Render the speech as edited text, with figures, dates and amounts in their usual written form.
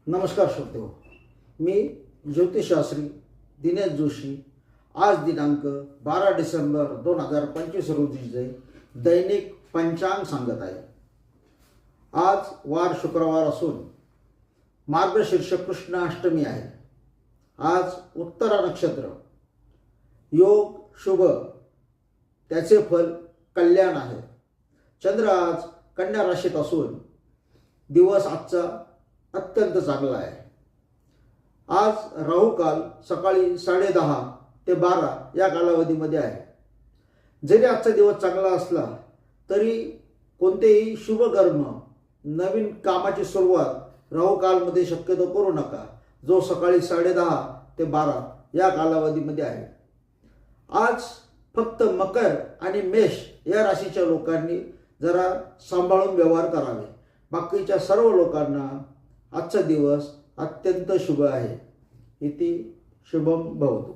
नमस्कार श्रोतेहो, मी ज्योतिषशास्त्री दिनेश जोशी। आज दिनांक 12 डिसेंबर 2025 रोजीचे दैनिक पंचांग सांगत आहे। आज वार शुक्रवार असून मार्गशीर्ष कृष्ण अष्टमी आहे। आज उत्तरा नक्षत्र, योग शुभ, त्याचे फल कल्याण आहे। चंद्र आज कन्या राशीत असून दिवस आजचा अत्यंत चांगला आहे। आज राहू काल सकाळी 10:30 ते 12 या कालावधीमध्ये आहे। जरी आजचा दिवस चांगला असला तरी कोणतेही शुभ कर्म, नवीन कामाची सुरुवात राहू कालमध्ये शक्यतो करू नका, जो सकाळी 10:30 ते 12 या कालावधीमध्ये आहे। आज फक्त मकर आणि मेष या राशीच्या लोकांनी जरा सांभाळून व्यवहार करावे। बाकीच्या सर्व लोकांना आजचा दिवस अत्यंत शुभ आहे। इति शुभम भवतु।